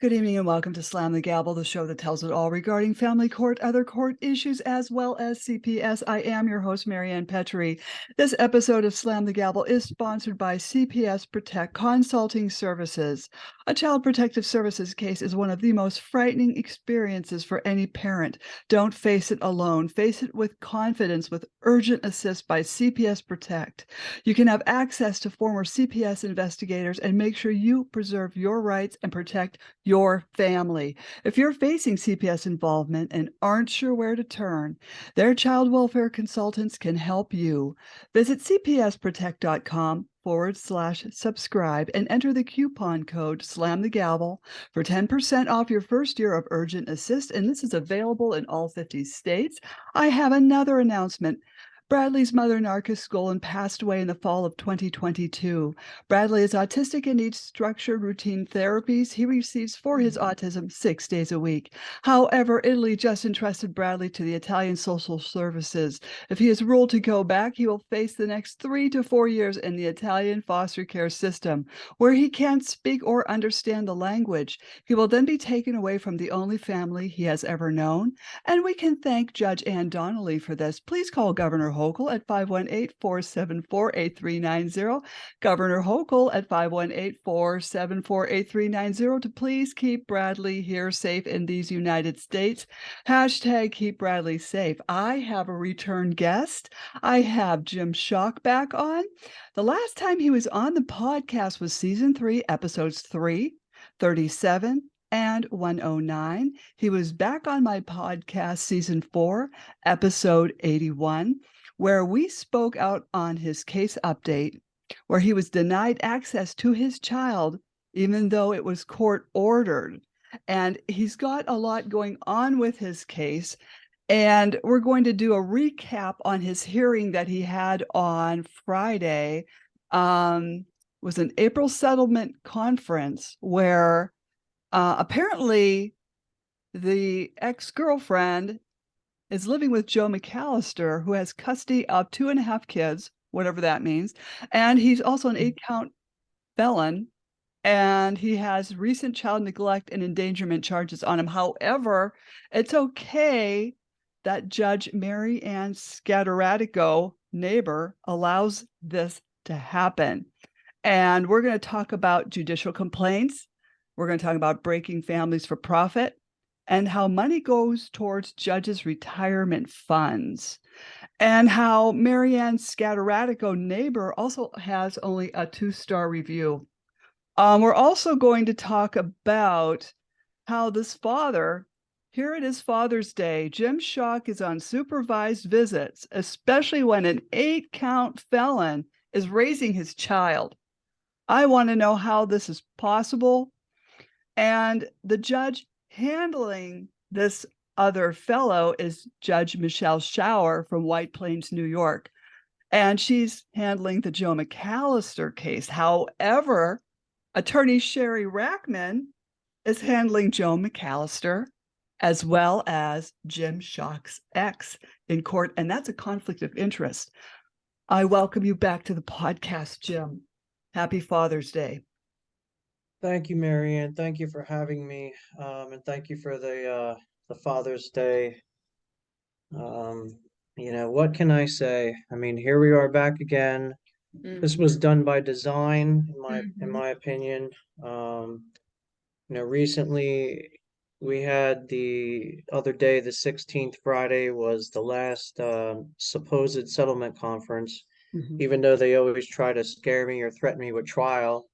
Good evening and welcome to Slam the Gavel, the show that tells it all regarding family court, other court issues, as well as CPS. I am your host, Mary Anne Petrie. This episode of Slam the Gavel is sponsored by CPS Protect Consulting Services. A child protective services case is one of the most frightening experiences for any parent. Don't face it alone. Face it with confidence with urgent assist by CPS Protect. You can have access to former CPS investigators and make sure you preserve your rights and protect your family. If you're facing CPS involvement and aren't sure where to turn, their child welfare consultants can help you. Visit cpsprotect.com/subscribe and enter the coupon code SLAMTHEGAVEL for 10% off your first year of Urgent Assist, and this is available in all 50 states. I have another announcement. Bradley's mother, Narcisse Golan, passed away in the fall of 2022. Bradley is autistic and needs structured routine therapies he receives for his autism 6 days a week. However, Italy just entrusted Bradley to the Italian Social Services. If he is ruled to go back, he will face the next 3 to 4 years in the Italian foster care system, where he can't speak or understand the language. He will then be taken away from the only family he has ever known. And we can thank Judge Ann Donnelly for this. Please call Governor Hochul at 518-474-8390. Governor Hochul at 518-474-8390 to please keep Bradley here safe in these United States. Hashtag keep Bradley safe. I have a return guest. I have Jim Schoch back on. The last time he was on the podcast was season 3, episodes 3, 37, and 109. He was back on my podcast, season 4, episode 81, where we spoke out on his case update, where he was denied access to his child, even though it was court ordered. And he's got a lot going on with his case. And we're going to do a recap on his hearing that he had on Friday. It was an April settlement conference where apparently the ex-girlfriend is living with Joe McAllister, who has custody of 2.5 kids, whatever that means. And he's also an 8-count felon, and he has recent child neglect and endangerment charges on him. However, it's okay that Judge Mary Anne Scattaretico-Naber allows this to happen. And we're going to talk about judicial complaints. We're going to talk about breaking families for profit and how money goes towards judges' retirement funds, and how Mary Anne Scattaretico-Naber also has only a 2-star review. We're also going to talk about how this father, here it is Father's Day, Jim Schoch is on supervised visits, especially when an 8-count felon is raising his child. I want to know how this is possible. And the judge handling this other fellow is Judge Michelle Shauer from Whiteplains, New York. And she's handling the Joe McAllister case. However, Attorney Rackman is handling Joe McAllister as well as Jim Schoch's ex in court. And that's a conflict of interest. I welcome you back to the podcast, Jim. Happy Father's Day. Thank you, Mary Ann. Thank you for having me, and thank you for the Father's Day. What can I say? I mean, here we are back again. This was done by design, in my opinion. Recently we had the other day, the 16th Friday, was the last supposed settlement conference, even though they always try to scare me or threaten me with trial.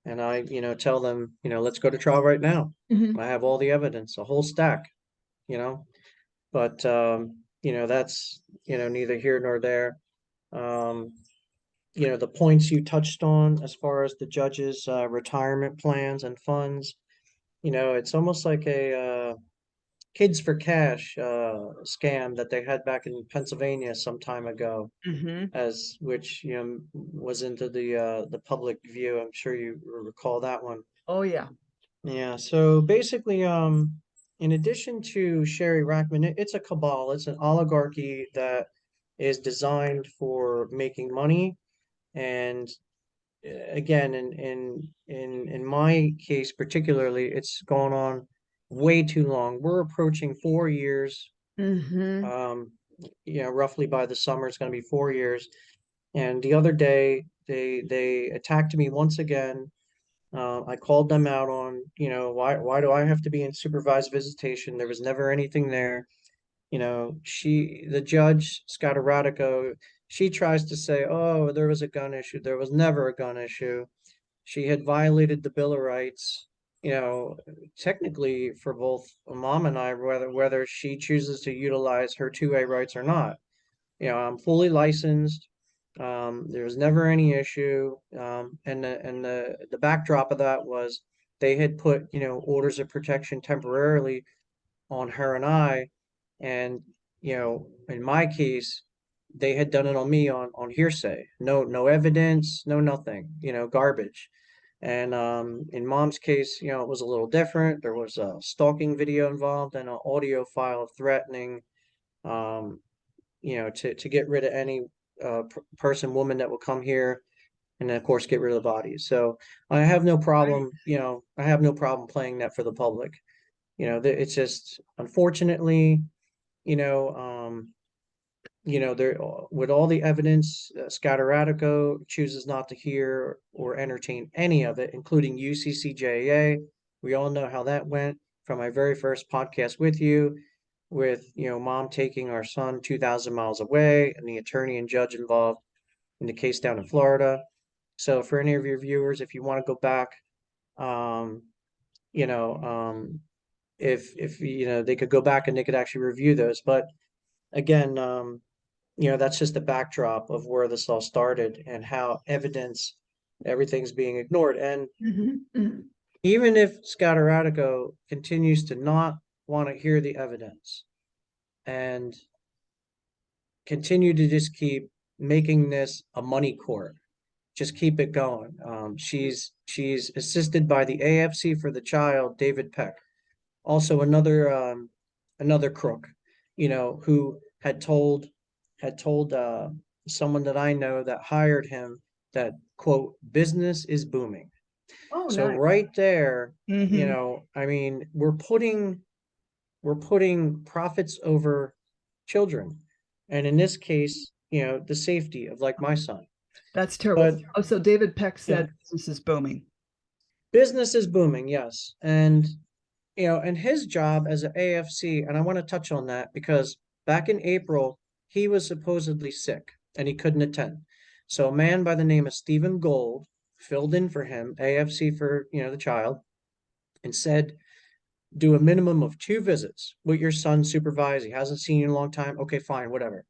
And I, tell them, let's go to trial right now. I have all the evidence, a whole stack, you know, but, that's, neither here nor there. The points you touched on as far as the judge's retirement plans and funds, it's almost like a kids for cash scam that they had back in Pennsylvania some time ago, as which was into the public view. I'm sure you recall that one. Oh, yeah. Yeah. So basically, in addition to Sherry Rackman, it's a cabal. It's an oligarchy that is designed for making money and again, in my case particularly, it's gone on way too long. We're approaching 4 years. Mm-hmm. Roughly by the summer, it's going to be 4 years. And the other day, they attacked me once again. I called them out on, why do I have to be in supervised visitation? There was never anything there. The judge, Scattaretico, she tries to say, oh, there was a gun issue. There was never a gun issue. She had violated the Bill of Rights, you know, technically for both mom and I, whether she chooses to utilize her 2A rights or not. I'm fully licensed. There was never any issue. And the backdrop of that was they had put, orders of protection temporarily on her and I. And, in my case, they had done it on me on hearsay. No evidence, no nothing, garbage. And in mom's case, it was a little different. There was a stalking video involved and an audio file threatening, um, to get rid of any person, woman that will come here, and then of course get rid of the bodies. So I have no Right. problem, I have no problem playing that for the public. It's just unfortunately, you know, um, there with all the evidence, Scatteratico chooses not to hear or entertain any of it, including UCCJA. We all know how that went from my very first podcast with you, with mom taking our son 2,000 miles away, and the attorney and judge involved in the case down in Florida. So for any of your viewers, if you want to go back, um, you know, if they could go back and they could actually review those. But again, that's just the backdrop of where this all started and how everything's being ignored. And Mm-hmm. Mm-hmm. even if Scatteratico continues to not want to hear the evidence and continue to just keep making this a money court, just keep it going. She's assisted by the AFC for the child, David Peck, also another crook, who had told someone that I know that hired him that, quote, business is booming. Oh, So nice. right there, Mm-hmm. I mean, we're putting profits over children, and in this case, the safety of, like, my son. That's terrible. But Oh, so David Peck yeah, said business is booming. business is booming, yes. And and his job as an AFC, and I want to touch on that because back in April, he was supposedly sick and he couldn't attend. So a man by the name of Stephen Gold filled in for him, AFC for, the child, and said, do a minimum of 2 visits with your son supervised. He hasn't seen you in a long time. Okay, fine, whatever.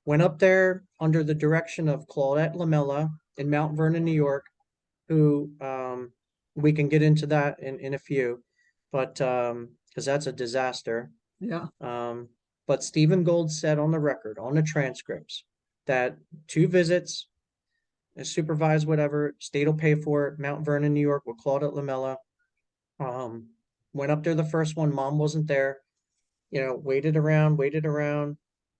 Went up there under the direction of Claudette Lamella in Mount Vernon, New York, who we can get into that in a few, but because that's a disaster. Yeah. Um, but Stephen Gold said on the record, on the transcripts, that 2 visits, supervised, whatever, state will pay for it, Mount Vernon, New York, with Claudette Lamella. Um, Went up there the first one, mom wasn't there, waited around,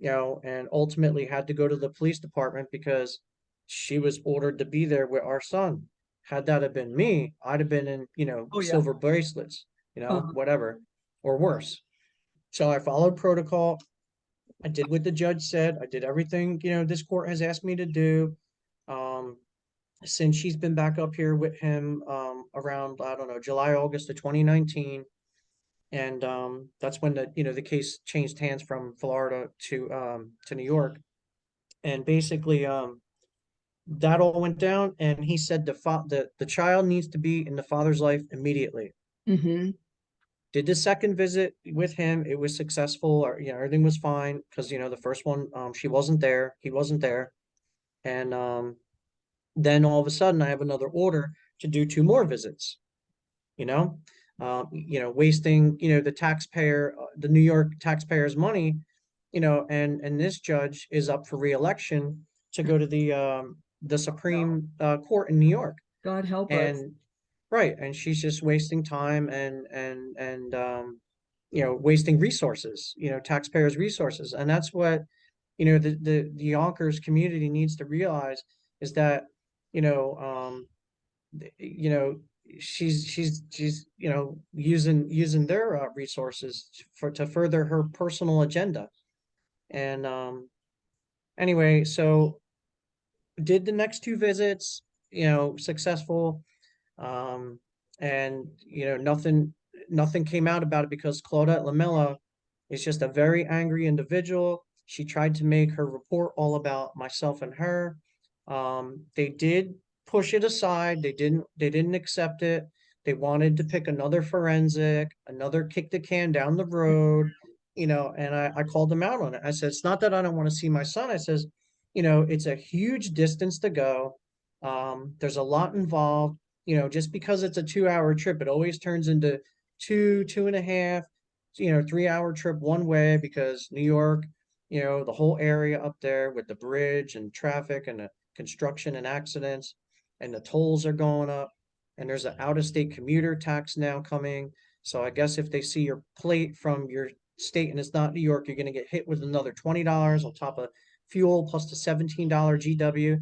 and ultimately had to go to the police department because she was ordered to be there with our son. Had that have been me, I'd have been in, Oh, yeah. silver bracelets, Uh, whatever, or worse. So I followed protocol. I did what the judge said. I did everything, this court has asked me to do. Um, since she's been back up here with him, around, I don't know, July, August of 2019. And that's when the case changed hands from Florida to New York. And basically, that all went down, and he said the child needs to be in the father's life immediately. mm-hmm. Did the second visit with him, it was successful, or everything was fine, because the first one, she wasn't there, he wasn't there. And then all of a sudden I have another order to do 2 more visits, you know wasting, the New York taxpayers' money, and this judge is up for reelection to go to the No. Supreme Court in New York. God help us. And right, and she's just wasting time and wasting resources, taxpayers' resources. And that's what the Yonkers community needs to realize, is that you know, you know, she's using their resources to further her personal agenda. And anyway, so did the next two visits, successful. Um, and nothing came out about it because Claudette Lamella is just a very angry individual. She tried to make her report all about myself and her. They did push it aside. They didn't accept it. They wanted to pick another forensic, another kick the can down the road, and I called them out on it. I said, it's not that I don't want to see my son. I says, it's a huge distance to go. There's a lot involved. Just because it's a 2-hour trip, it always turns into 2.5, 3-hour trip one way because New York, the whole area up there with the bridge and traffic and the construction and accidents and the tolls are going up. And there's an out-of-state commuter tax now coming. So I guess if they see your plate from your state and it's not New York, you're going to get hit with another $20 on top of fuel plus the $17 GW.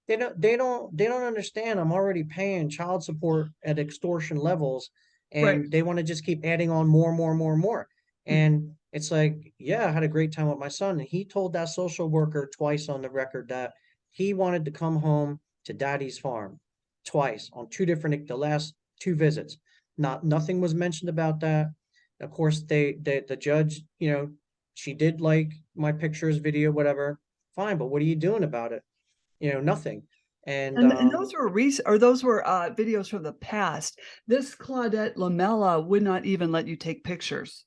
They don't understand. I'm already paying child support at extortion levels, Right. and they want to just keep adding on more and more and more and more. And it's like, yeah, I had a great time with my son. And he told that social worker twice on the record that he wanted to come home to daddy's farm twice on the last two visits. Nothing was mentioned about that. Of course, the judge, she did like my pictures, video, whatever. Fine, but what are you doing about it? Nothing. And And those were videos from the past. This Claudette Lamella would not even let you take pictures,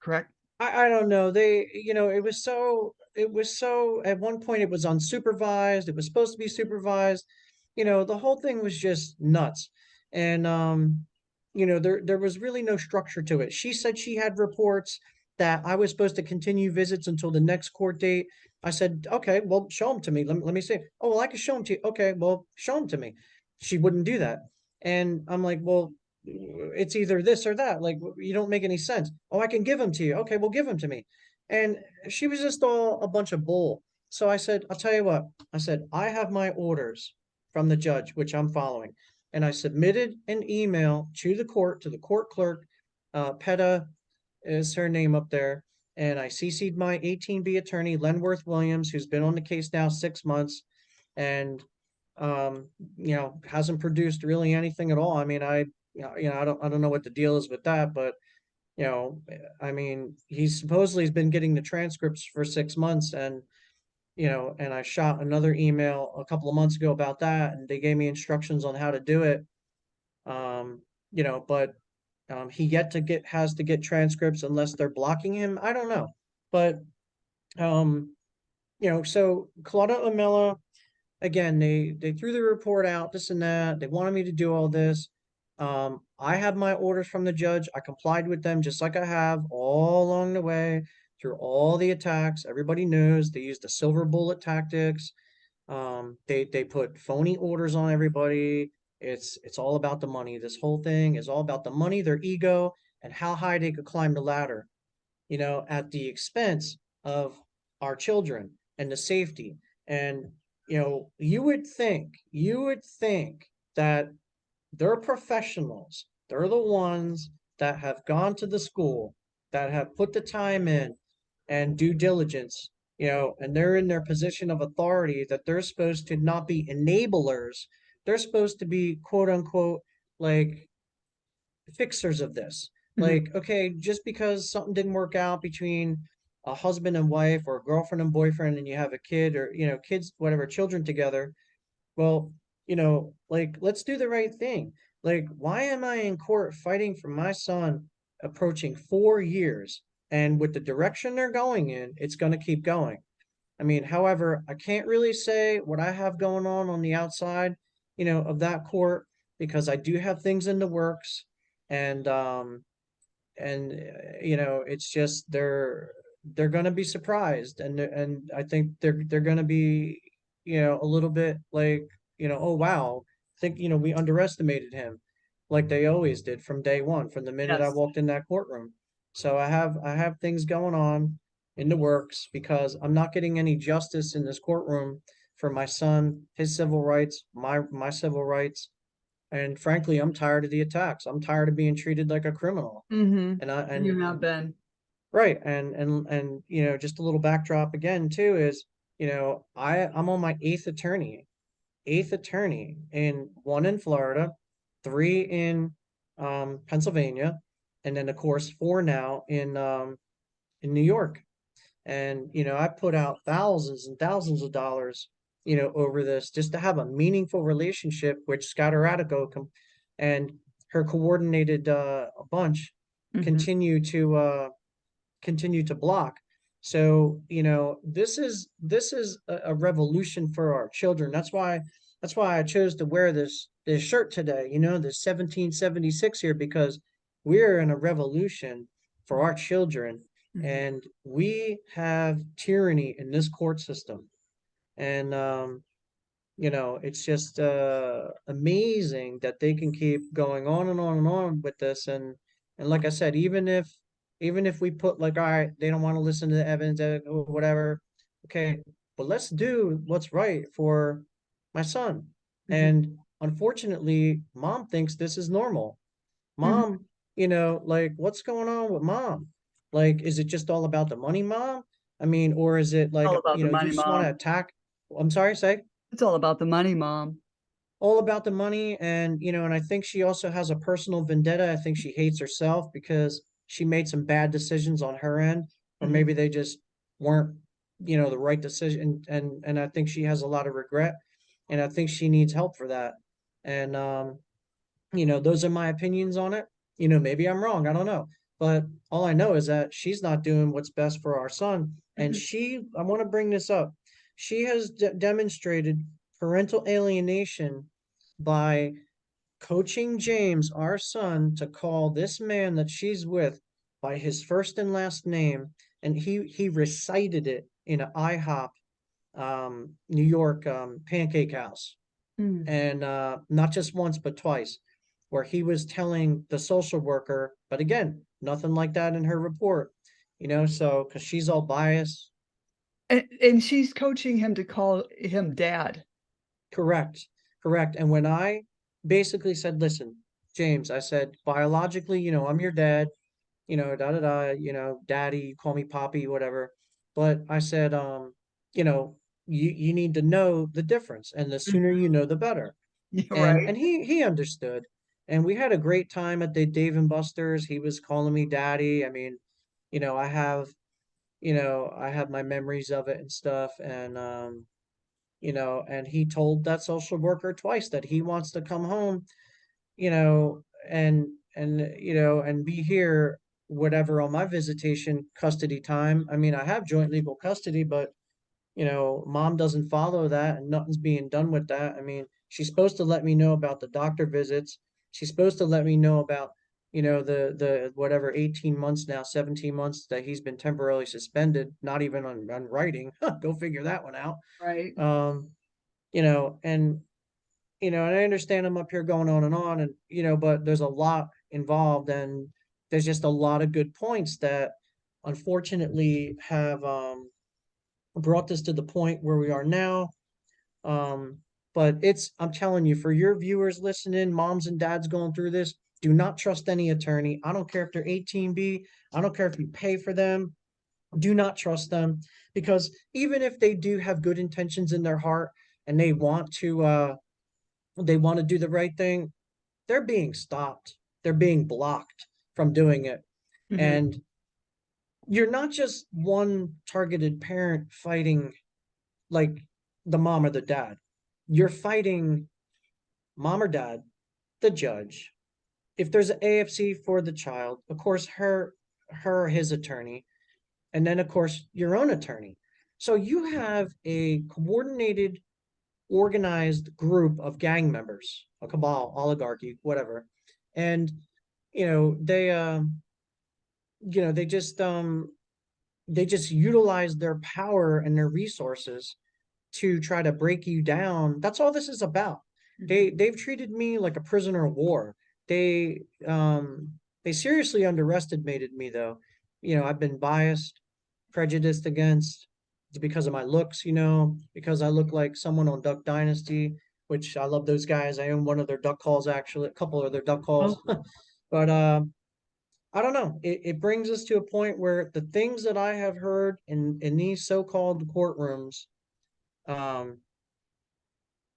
correct? I don't know. It was so at one point it was unsupervised. It was supposed to be supervised. The whole thing was just nuts. And there was really no structure to it. She said she had reports that I was supposed to continue visits until the next court date. I said, okay, well, show them to me. Let me see. Oh, well, I can show them to you. Okay, well, show them to me. She wouldn't do that. And I'm like, well, it's either this or that. Like, you don't make any sense. Oh, I can give them to you. Okay, well, give them to me. And she was just all a bunch of bull. So I said, I'll tell you what. I said, I have my orders from the judge, which I'm following. And I submitted an email to the court clerk. PETA is her name up there. And I CC'd my 18B attorney, Lenworth Williams, who's been on the case now 6 months. And hasn't produced really anything at all. I mean, I don't know what the deal is with that, but I mean, he's supposedly been getting the transcripts for 6 months, and I shot another email a couple of months ago about that, and they gave me instructions on how to do it. But he has to get transcripts unless they're blocking him. I don't know, but so Claudia Lamella, again, they threw the report out, this and that. They wanted me to do all this. I have my orders from the judge. I complied with them just like I have all along the way through all the attacks. Everybody knows they used the silver bullet tactics. They put phony orders on everybody. It's all about the money. This whole thing is all about the money, their ego, and how high they could climb the ladder, at the expense of our children and the safety. And you would think that they're professionals. They're the ones that have gone to the school, that have put the time in and due diligence, and they're in their position of authority, that they're supposed to not be enablers. They're supposed to be quote unquote like fixers of this. Mhm. Like, okay, just because something didn't work out between a husband and wife or a girlfriend and boyfriend and you have a kid or, kids, whatever, children together, well, like, let's do the right thing. Like, why am I in court fighting for my son approaching 4 years? And with the direction they're going in, it's going to keep going. I mean, however, I can't really say what I have going on the outside, of that court because I do have things in the works, and it's just they're going to be surprised, and I think they're going to be, a little bit like, oh wow, I think we underestimated him, like they always did from day one, from the minute I Yes. walked in that courtroom. So I have things going on in the works because I'm not getting any justice in this courtroom for my son, his civil rights, my civil rights. And frankly, I'm tired of the attacks. I'm tired of being treated like a criminal. Mm-hmm. And I You and have been. right, and just a little backdrop again too is, I'm on my eighth attorney, in one in Florida, three in Pennsylvania, and then of course four now in New York. And I put out thousands and thousands of dollars, over this just to have a meaningful relationship with and her coordinated a bunch Mm-hmm. continue to block. So, this is a revolution for our children. That's why I chose to wear this shirt today, this 1776 here, because we're in a revolution for our children, Mm-hmm. and we have tyranny in this court system. And it's just amazing that they can keep going on and on and on with this. And like I said, even if we put like, all right, they don't want to listen to the evidence or whatever, okay, but let's do what's right for my son. Mm-hmm. And unfortunately, mom thinks this is normal. Mm-hmm. Mom, like, what's going on with mom? Like, is it just all about the money, mom? I mean, or is it like, All about the you money, just want to mom. attack? I'm sorry, say? It's all about the money, mom. All about the money. And I think she also has a personal vendetta. I think she hates herself because she made some bad decisions on her end, or Mm-hmm. maybe they just weren't, the right decision. And I think she has a lot of regret, and I think she needs help for that. And those are my opinions on it. Maybe I'm wrong, I don't know, but all I know is that she's not doing what's best for our son. And Mm-hmm. I want to bring this up, she has demonstrated parental alienation by coaching James, our son, to call this man that she's with by his first and last name, and he recited it in an IHOP, New York, pancake house, Mm-hmm. and not just once but twice, where he was telling the social worker, but again, nothing like that in her report, so because she's all biased. And she's coaching him to call him dad. Correct. Correct. And when I basically said, listen, James, I said, biologically, I'm your dad, da da da, daddy, you call me poppy, whatever. But I said, you need to know the difference, and the sooner Mhm. you know, the better. Yeah, And right. he understood. And we had a great time at the Dave and Buster's. He was calling me daddy. I mean, you know, I have, I have my memories of it and stuff. And and he told that social worker twice that he wants to come home, you know, and be here, whatever, on my visitation custody time. I mean, I have joint legal custody, but mom doesn't follow that, and nothing's being done with that. I mean, she's supposed to let me know about the doctor visits. She's supposed to let me know about, the whatever, 18 months now, 17 months that he's been temporarily suspended, not even on writing. Go figure that one out. Right. Um, you know, and and I understand I'm up here going on, and but there's a lot involved, and there's just a lot of good points that unfortunately have brought us to the point where we are now. Um, but I'm telling you, for your viewers listening, moms and dads going through this, do not trust any attorney. I don't care if they're 18B. I don't care if you pay for them. Do not trust them, because even if they do have good intentions in their heart and they want to do the right thing, they're being stopped. They're being blocked from doing it. Mhm. And you're not just one targeted parent fighting, like, the mom or the dad. You're fighting mom or dad, the judge. If there's an AFC for the child, of course, her or his attorney, and then of course your own attorney. So you have a coordinated, organized group of gang members, a cabal, oligarchy, whatever. And they they just utilize their power and their resources to try to break you down. That's all this is about. Mhm. They've treated me like a prisoner of war. They they seriously underestimated me, though. I've been biased, prejudiced against, because of my looks, because I look like someone on Duck Dynasty, which I love those guys. I own one of their duck calls, actually, a couple of their duck calls. Oh. But I don't know. It brings us to a point where the things that I have heard in these so-called courtrooms, um,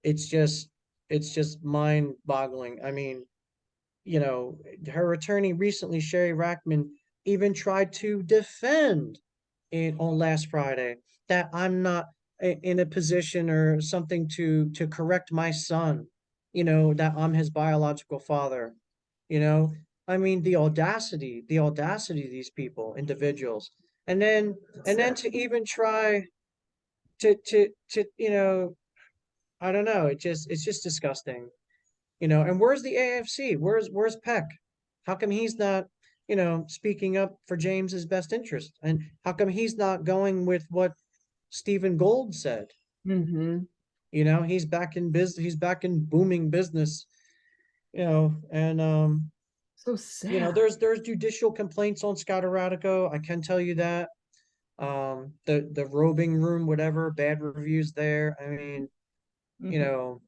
it's just mind-boggling. I mean, her attorney recently, Sherry Rackman, even tried to defend it on last Friday that I'm not in a position or something to correct my son, that I'm his biological father. You know, I mean the audacity of these people, individuals. And then to even try to I don't know, it's just disgusting. And where's the AFC? Where's Peck? How come he's not, speaking up for James's best interest? And how come he's not going with what Stephen Gold said? Mm-hmm. He's back in business, he's back in booming business, and So sad. there's judicial complaints on Scattaretico. I can tell you that. The robing room, whatever, bad reviews there. I mean, you Mm-hmm. know,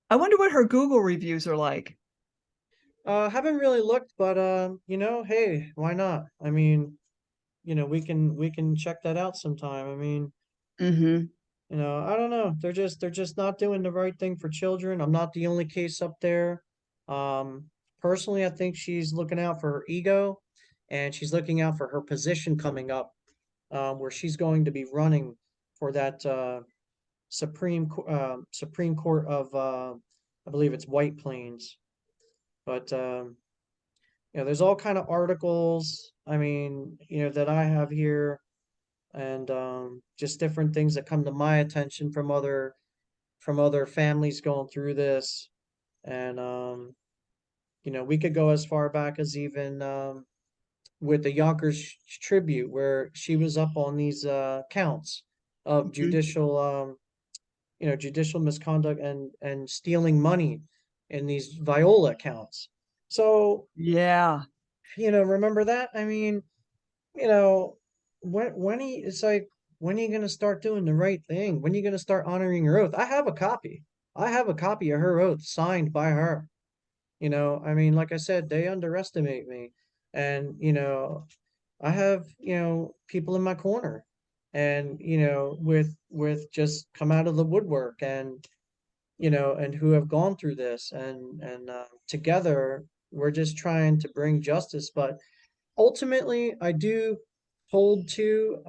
I wonder what her Google reviews are like. haven't really looked, but hey, why not? I mean, we can check that out sometime. I mean, Mm-hmm. I don't know. They're just not doing the right thing for children. I'm not the only case up there. Um, Personally, I think she's looking out for her ego, and she's looking out for her position coming up, where she's going to be running for that Supreme Court of I believe it's Whiteplains. But there's all kind of articles. I mean, that I have here, and just different things that come to my attention from other families going through this. And we could go as far back as even with the Yonkers Tribute, where she was up on these counts of Mm-hmm. judicial misconduct and stealing money in these Viola accounts. So, Yeah. remember that? I mean, you know, it's like, when are you gonna start doing the right thing? When are you gonna start honoring your oath? I have a copy. I have a copy of her oath signed by her. I mean, like I said, they underestimate me. And, I have, people in my corner, and, with just come out of the woodwork, and who have gone through this, and together we're just trying to bring justice. But ultimately, I do hold to,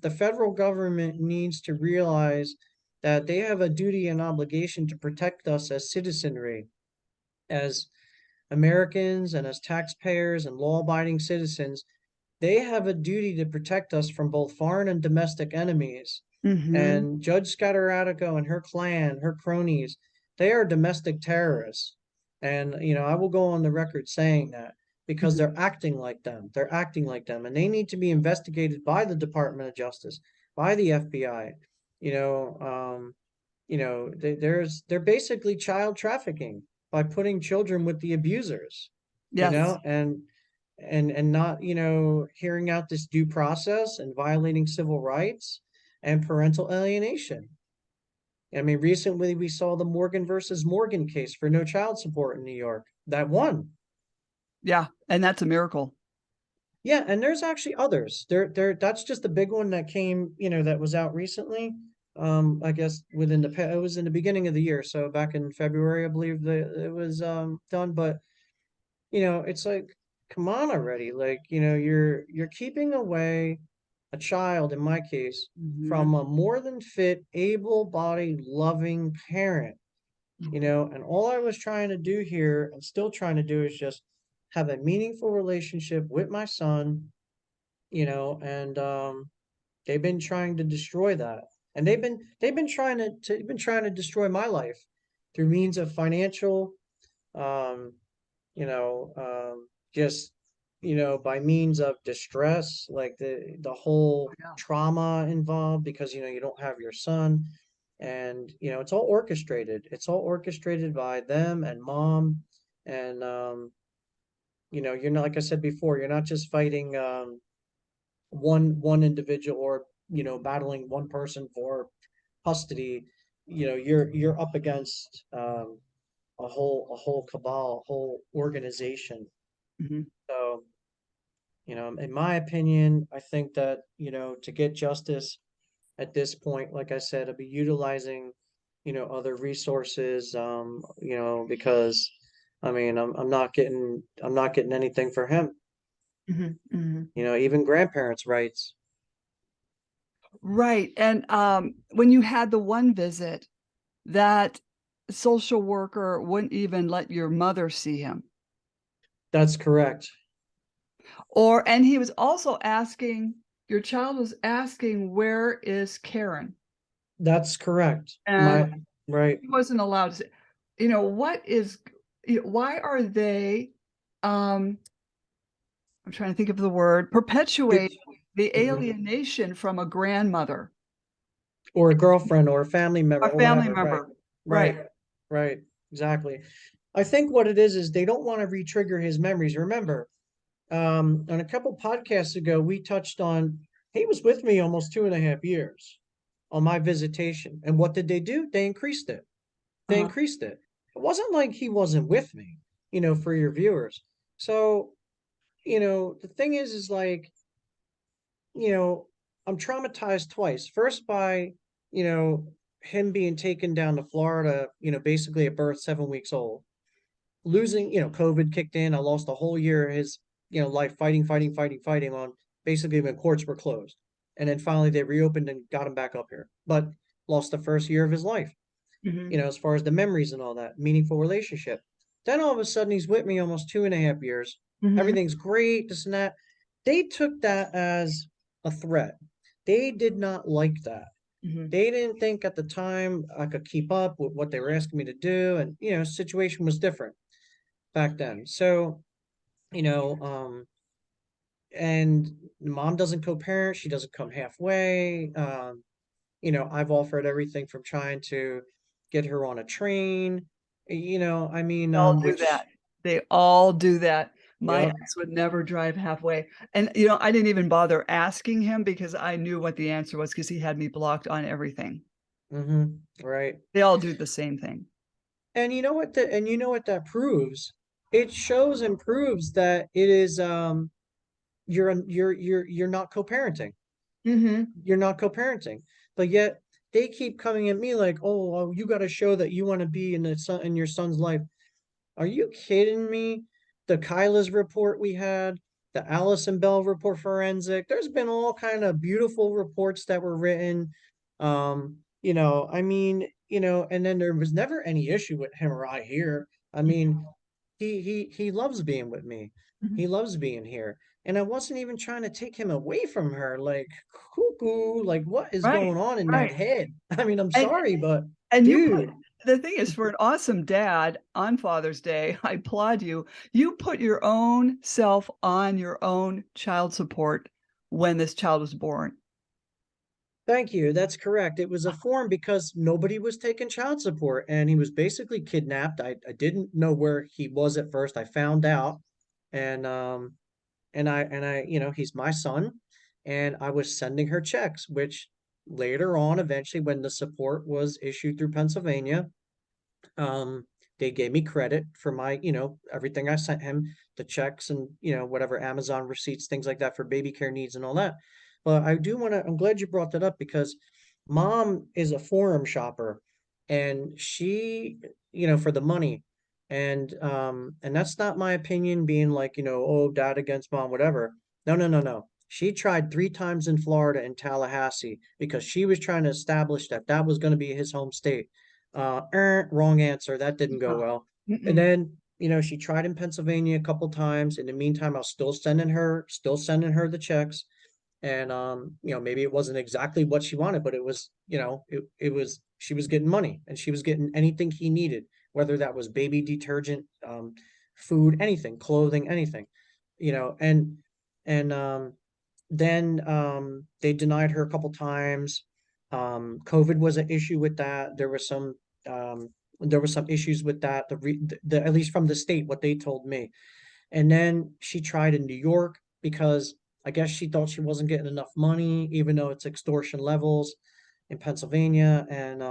the federal government needs to realize that they have a duty and obligation to protect us as citizenry, as Americans, and as taxpayers and law-abiding citizens. They have a duty to protect us from both foreign and domestic enemies. Mm-hmm. And Judge Scattaretico and her clan, her cronies, they are domestic terrorists. And, I will go on the record saying that, because Mm-hmm. they're acting like them. They're acting like them. And they need to be investigated by the Department of Justice, by the FBI. You know, they're basically child trafficking by putting children with the abusers, Yes. and not, hearing out this due process, and violating civil rights and parental alienation. I mean, recently we saw the Morgan versus Morgan case for no child support in New York that won. Yeah. And that's a miracle. Yeah, and there's actually others. That's just the big one that came, that was out recently. I guess it was in the beginning of the year, so back in February, I believe that it was done. But it's like, come on already. Like, you're keeping away a child, in my case, Mm-hmm. from a more than fit, able-bodied, loving parent. And all I was trying to do here, and still trying to do, is just have a meaningful relationship with my son, and they've been trying to destroy that. And they've been trying to destroy my life through means of financial, um, just, by means of distress, like the whole Yeah. trauma involved, because you don't have your son. And it's all orchestrated by them and mom. And you're not, like I said before, you're not just fighting one individual, or battling one person for custody, you're up against a whole cabal, a whole organization. Mhm. So, in my opinion, I think that, to get justice at this point, like I said, I'll be utilizing, other resources, because I mean, I'm not getting anything for him, Mhm. Mhm. even grandparents' rights. Right. And when you had the one visit, that social worker wouldn't even let your mother see him. That's correct. And he was also asking, your child was asking, where is Karen? That's correct. And Right. he wasn't allowed to say, why are they, um, I'm trying to think of the word, perpetuate It's the mhm. alienation from a grandmother, Or a girlfriend or a family member a or family whatever. Right. member. Right. Right. Right. Exactly. I think what it is they don't want to re-trigger his memories. Remember, on a couple podcasts ago, we touched on he was with me almost 2.5 years on my visitation. And what did they do? They increased it. They Uh-huh. increased it. It wasn't like he wasn't with me, for your viewers. So, the thing is like, you know, I'm traumatized twice. First by, you know, him being taken down to Florida, basically at birth, 7 weeks old, losing, COVID kicked in. I lost a whole year of his, life fighting, fighting, fighting, fighting on basically when courts were closed. And then finally they reopened and got him back up here, but lost the first year of his life, Mhm. as far as the memories and all that, meaningful relationship. Then all of a sudden he's with me almost 2.5 years. Mhm. Everything's great, this and that. They took that as a threat. They did not like that. Mhm. They didn't think at the time I could keep up with what they were asking me to do. And, situation was different back then. So, you know, um, and mom doesn't co-parent, she doesn't come halfway. I've offered everything from trying to get her on a train, I mean, They all do which, that. They all do that. My yep, ex would never drive halfway. And, I didn't even bother asking him because I knew what the answer was because he had me blocked on everything. right. They all do the same thing. And you know what that proves? It shows and proves that it is you're not co-parenting. Mhm. You're not co-parenting. But yet they keep coming at me like, oh, you got to show that you want to be in your son's life. Are you kidding me? The Kyla's report we had, the Allison Bell report forensic. There's been all kind of beautiful reports that were written. I mean, and then there was never any issue with him or I here. I mean, he loves being with me. Mhm. He loves being here. And I wasn't even trying to take him away from her. Like, cuckoo, like what is Right, going on in that right. head? I mean, I'm And sorry, but and you put dude. the thing is, for an awesome dad on Father's Day, I applaud you. You put your own self on your own child support when this child was born. Thank you. That's correct. It was a form because nobody was taking child support and he was basically kidnapped. I didn't know where he was at first. I found out and and I, he's my son and I was sending her checks, which later on, eventually when the support was issued through Pennsylvania, um, they gave me credit for my, everything I sent him, the checks and, whatever Amazon receipts, things like that for baby care needs and all that. But I do want to, I'm glad you brought that up because mom is a forum shopper and she, for the money. And that's not my opinion being like, oh, dad against mom, whatever. No, no, no, no. She tried 3 times in Florida and Tallahassee because she was trying to establish that that was going to be his home state. Wrong answer. That didn't go Uh, well. And mm-mm. then, she tried in Pennsylvania a couple times. In the meantime, I was still sending her the checks. And maybe it wasn't exactly what she wanted, but it was, it was she was getting money and she was getting anything he needed, whether that was baby detergent, food, anything, clothing, anything, you know, and then they denied her a couple times. COVID was an issue with that. Um, there were some issues with that. At least from the state, what they told me. And then she tried in New York because I guess she thought she wasn't getting enough money, even though it's extortion levels in Pennsylvania. And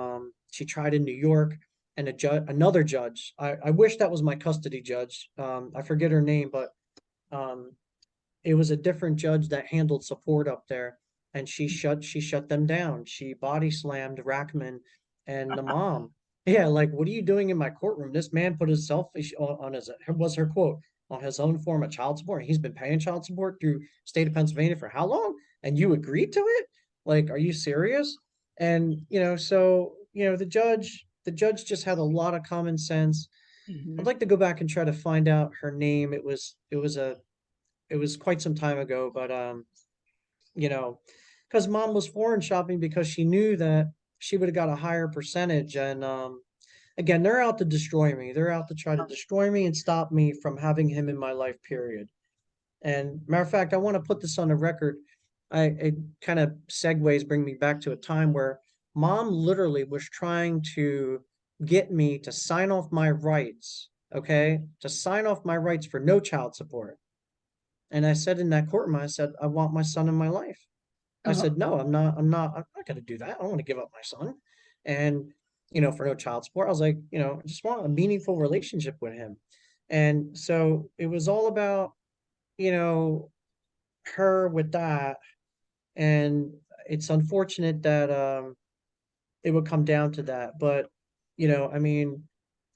she tried in New York, and another judge. I wish that was my custody judge. I forget her name, but um, it was a different judge that handled support up there, and she shut them down. She body slammed Rackman and the mom. Yeah, like, what are you doing in my courtroom? This man put his selfish on his, was her quote, on his own form of child support. He's been paying child support through state of Pennsylvania for how long? And you agreed to it? Like, are you serious? And so the judge just had a lot of common sense. I'd Mhm. like to go back and try to find out her name. It was quite some time ago, but you know, because mom was foreign shopping because she knew that she would have got a higher percentage. And again, they're out to destroy me. They're out to try to destroy me and stop me from having him in my life, period. And matter of fact, I want to put this on the record. It kind of segues, bring me back to a time where mom literally was trying to get me to sign off my rights, okay, to sign off my rights for no child support. And I said in that courtroom, I said, I want my son in my life. I Uh-huh. said, no, I'm not going to do that. I don't want to give up my son. And, for no child support, I was like, I just want a meaningful relationship with him. And so it was all about, you know, her with that. And it's unfortunate that it would come down to that. But, I mean,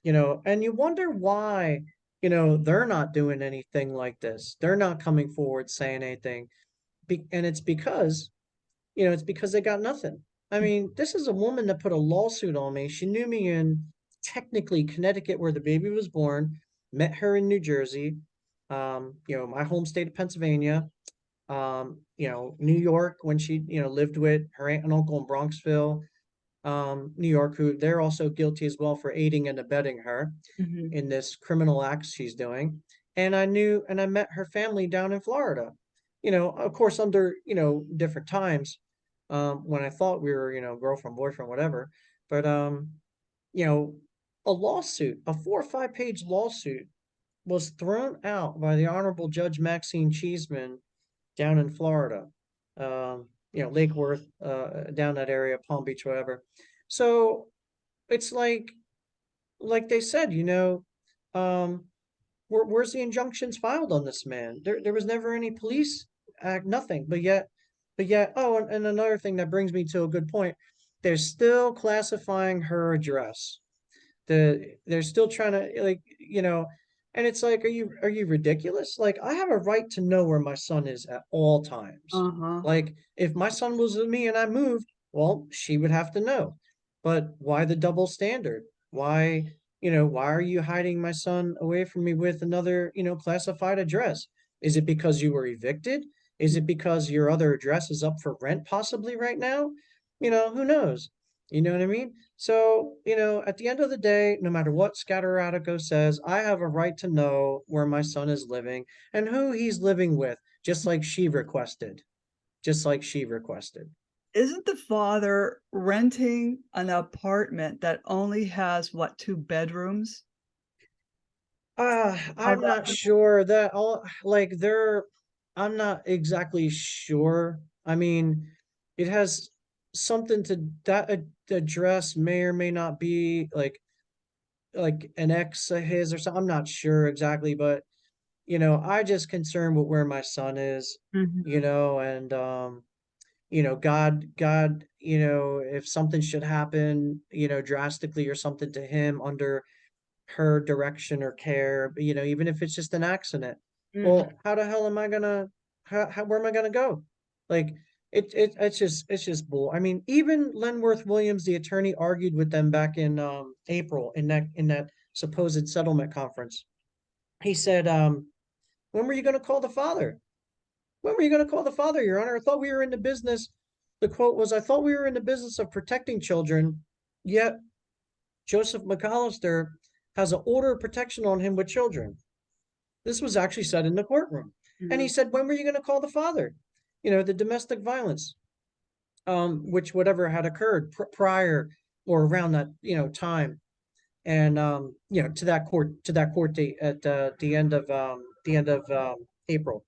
and you wonder why, they're not doing anything like this. They're not coming forward saying anything. And it's because they got nothing. I mean, this is a woman that put a lawsuit on me. She knew me in technically Connecticut, where the baby was born, met her in New Jersey, my home state of Pennsylvania, New York when she, lived with her aunt and uncle in Bronxville, New York, who they're also guilty as well for aiding and abetting her Mhm. in this criminal act she's doing. And I met her family down in Florida, of course, under, different times, when I thought we were, girlfriend, boyfriend, whatever. But, you know, a lawsuit, a 4 or 5 page lawsuit was thrown out by the Honorable Judge Maxine Cheeseman down in Florida, Lake Worth, down that area, Palm Beach, whatever. So it's like they said, um, where's the injunctions filed on this man? There was never any police act, nothing. But yet, oh, and another thing that brings me to a good point, they're still classifying her address. They're still trying to, and it's like, are you ridiculous? Like, I have a right to know where my son is at all times. Uh-huh. Like, if my son was with me and I moved, well, she would have to know. But why the double standard? Why are you hiding my son away from me with another, classified address? Is it because you were evicted? Is it because your other address is up for rent possibly right now? Who knows? You know what I mean? So, at the end of the day, no matter what Scatteratico says, I have a right to know where my son is living and who he's living with, just like she requested. Just like she requested. Isn't the father renting an apartment that only has, what, 2 bedrooms? I'm not sure that all like they're I'm not exactly sure. I mean, it has something to that address may or may not be like an ex of his or something. I'm not sure exactly, but I just concerned with where my son is, Mhm. and God, if something should happen, drastically or something to him under her direction or care, even if it's just an accident. Mhm. Well, how the hell am I gonna where am I gonna go? Like it's just bull. I mean, even Lenworth Williams, the attorney, argued with them back in April in that supposed settlement conference. He said, when were you gonna call the father? When were you gonna call the father, Your Honor? I thought we were in the business. The quote was, I thought we were in the business of protecting children, yet Joseph McAllister has an order of protection on him with children. This was actually said in the courtroom. And he Mhm. said, when were you going to call the father? The domestic violence, which whatever had occurred prior or around that, time. And, to that court date at the end of April.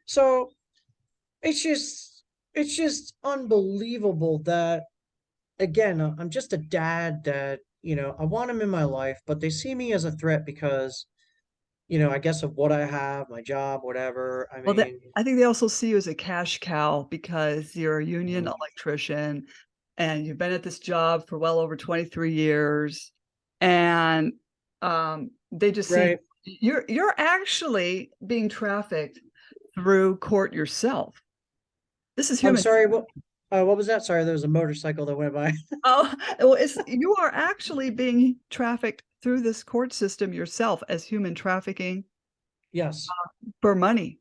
So, it's just unbelievable that, again, I'm just a dad that, I want him in my life, but they see me as a threat because, I guess of what I have, my job, whatever. I Well, mean, I think they also see you as a cash cow because you're a union mhm. electrician and you've been at this job for well over 23 years. And they just see Right. you're actually being trafficked through court yourself. This is I'm human. sorry, what was that? Sorry, there was a motorcycle that went by. Oh, well, you are actually being trafficked through this court system yourself as human trafficking Yes. for money.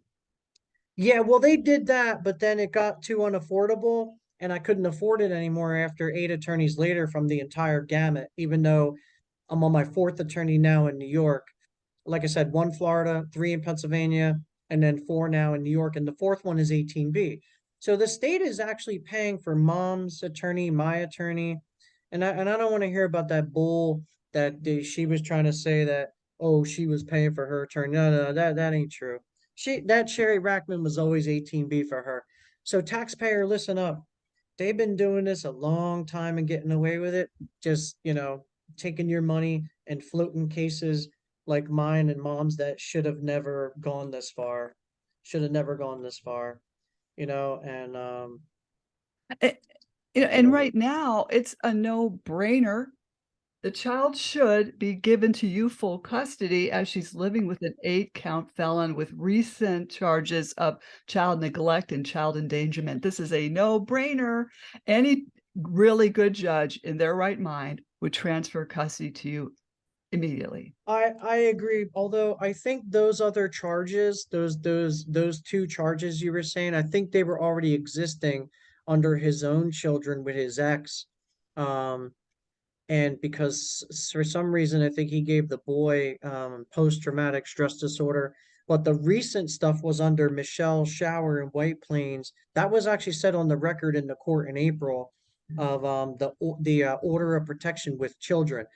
Yeah, well, they did that, but then it got too unaffordable, and I couldn't afford it anymore after 8 attorneys later from the entire gamut, even though I'm on my fourth attorney now in New York. Like I said, one Florida, three in Pennsylvania, and then four now in New York, and the fourth one is 18B. So the state is actually paying for mom's attorney, my attorney, and I don't want to hear about that bull that she was trying to say that, oh, she was paying for her attorney. No, no, that ain't true. That Sherry Rackman was always 18B for her. So taxpayer, listen up. They've been doing this a long time and getting away with it. Just, taking your money and floating cases like mine and mom's that should have never gone this far. Should have never gone this far, and Eh, and whatever. right now it's a no-brainer. The child should be given to you full custody as she's living with an 8-count felon with recent charges of child neglect and child endangerment. This is a no-brainer. Any really good judge in their right mind would transfer custody to you immediately. I agree. Although I think those other charges, those two charges you were saying, I think they were already existing under his own children with his ex. Um, and because for some reason I think he gave the boy post-traumatic stress disorder. But the recent stuff was under Michelle Shauer in Whiteplains. That was actually said on the record in the court in April of the order of protection with children.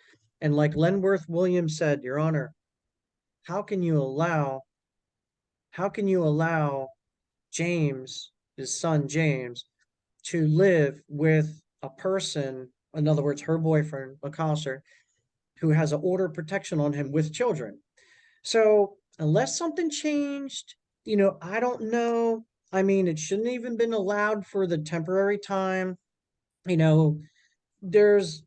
And like Lenworth Williams said, Your Honor, how can you allow how can you allow James, his son James, to live with a person, in other words, her boyfriend, McCosser, who has an order of protection on him with children? So unless something changed, I don't know. I mean, it shouldn't even been allowed for the temporary time. You know, there's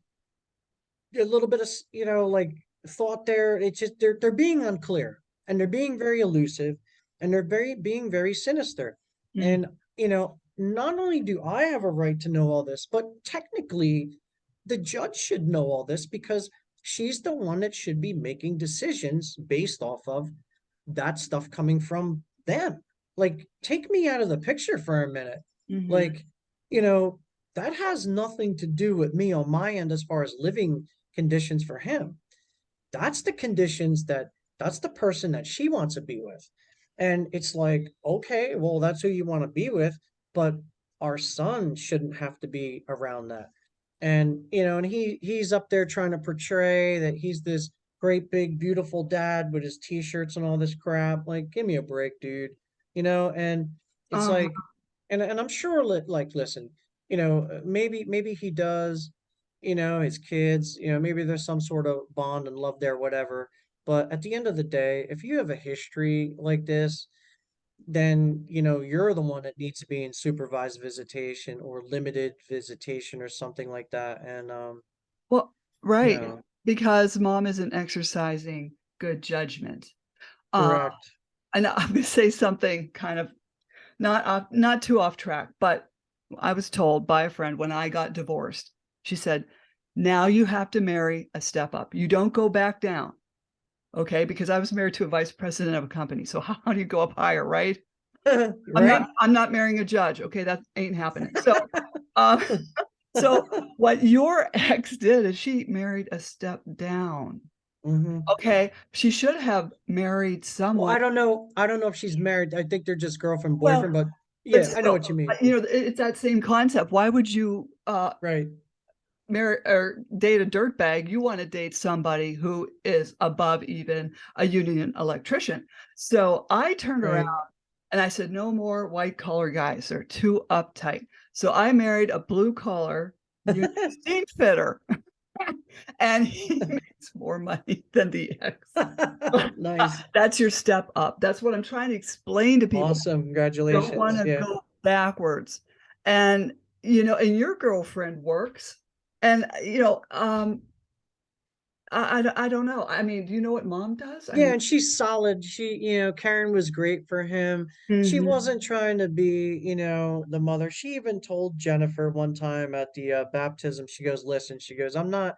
a little bit of like thought there. It's just they're being unclear and they're being very elusive and they're being very sinister. Mm. And not only do I have a right to know all this, but technically the judge should know all this because she's the one that should be making decisions based off of that stuff coming from them. Like, take me out of the picture for a minute. Mhm. Like, you know, that has nothing to do with me on my end as far as living conditions for him. That's the conditions that's the person that she wants to be with. And it's like, okay, well, that's who you want to be with, but our son shouldn't have to be around that. And and he's up there trying to portray that he's this great big beautiful dad with his t-shirts and all this crap. Like, give me a break, dude. And it's Uh-huh. like, and I'm sure like, listen, maybe he does, his kids, maybe there's some sort of bond and love there, whatever. But at the end of the day, if you have a history like this, then you're the one that needs to be in supervised visitation or limited visitation or something like that. And Well, you right, know, because mom isn't exercising good judgment. Uh, correct. and I'm gonna say something kind of not too off track, but I was told by a friend when I got divorced, she said, "Now you have to marry a step up. You don't go back down." Okay, because I was married to a vice president of a company. So how do you go up higher, right? Right. I'm not marrying a judge. Okay, that ain't happening. Um, so what your ex did is she married a step down. Hmm. Okay, she should have married Well, someone. I don't know if she's married. I think they're just girlfriend Well, boyfriend, but but yeah, I know still, what you mean. it's that same concept. Why would you Right. marry or date a dirtbag? You want to date somebody who is above even a union electrician. So I turned around Right. And I said, no more white collar guys. They're too uptight. So I married a blue collar union steam fitter. And he makes more money than the ex. Nice. That's your step up. That's what I'm trying to explain to people. Awesome. Don't want Congratulations. to Yeah. go backwards. And, and your girlfriend works. And, I don't know. I mean, do you know what mom does? I Yeah, mean, and she's solid. Karen was great for him. She mhm. wasn't trying to be, the mother. She even told Jennifer one time at the baptism, she goes, "Listen," she goes, I'm not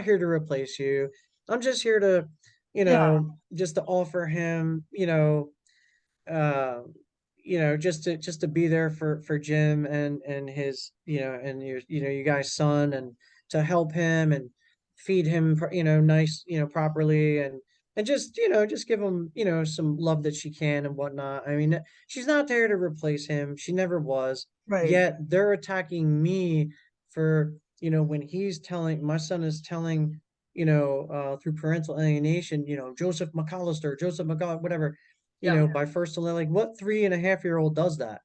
here to replace you. I'm just here to, Yeah, just to offer him, uh, just to be there for Jim and his, and you guys' son, and to help him and feed him, nice, properly, and just give him, some love that she can and whatnot. I mean, she's not there to replace him. She never was. right. Yet they're attacking me for, when my son is telling, through parental alienation, Joseph McAllister, Joseph McAllister, whatever, Yeah. by first, like, what 3.5-year-old does that,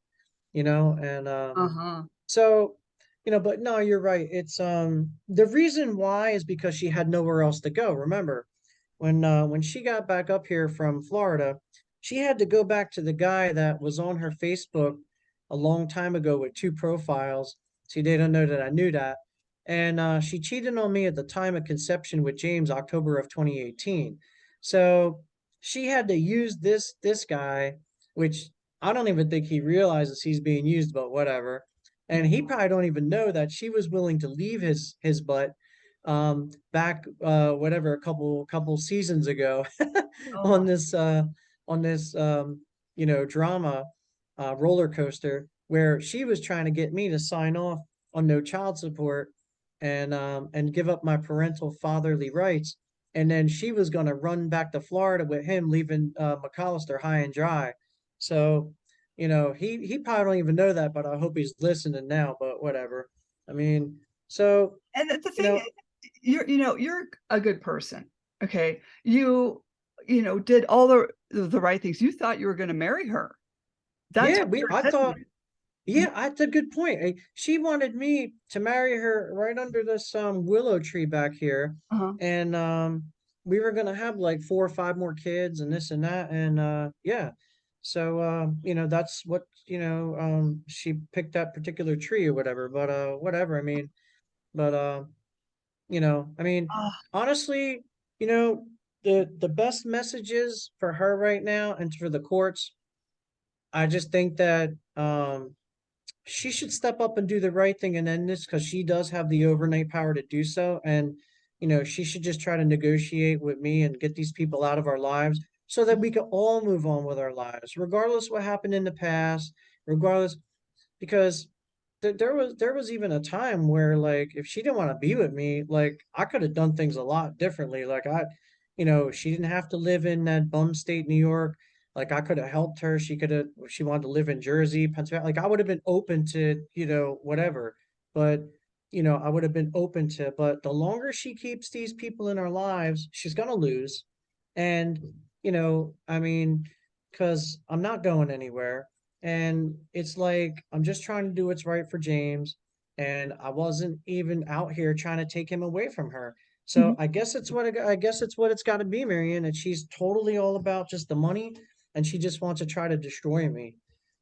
and Uh-huh. so, but no, you're right. It's the reason why is because she had nowhere else to go. Remember, when she got back up here from Florida, she had to go back to the guy that was on her Facebook a long time ago with two profiles. See, they don't know that I knew that. And she cheated on me at the time of conception with James, October of 2018. So she had to use this guy, which I don't even think he realizes he's being used, but whatever. And he probably don't even know that she was willing to leave his butt back whatever, a couple seasons ago Oh, on this drama roller coaster, where she was trying to get me to sign off on no child support and give up my parental fatherly rights, and then she was going to run back to Florida with him, leaving McAllister high and dry. So he probably don't even know that, but I hope he's listening now, but whatever. I mean, so and the you thing know is, you're a good person. Okay. You did all the right things. You thought you were going to marry her. That's yeah, what we you're I thought, saying. yeah, that's a good point. She wanted me to marry her right under this willow tree back here, Uh-huh. and we were gonna have like 4 or 5 more kids and this and that, and yeah. So that's what, she picked that particular tree or whatever, but whatever. I mean, but I mean, Ah, honestly, you know, the best messages for her right now and for the courts, I just think that she should step up and do the right thing and end this, because she does have the overnight power to do so. And, she should just try to negotiate with me and get these people out of our lives so that we can all move on with our lives, regardless what happened in the past, regardless, because there was even a time where, like, if she didn't want to be with me, like, I could have done things a lot differently. Like, she didn't have to live in that bum state, New York. Like, I could have helped her. She could have, if she wanted to live in Jersey, Pennsylvania. Like, I would have been open to, whatever. But, I would have been open to. But the longer she keeps these people in our lives, she's gonna lose. And, I mean, because I'm not going anywhere. And it's like, I'm just trying to do what's right for James. And I wasn't even out here trying to take him away from her. So mhm. I guess it's what it's got to be, Marianne. And she's totally all about just the money, and she just wants to try to destroy me.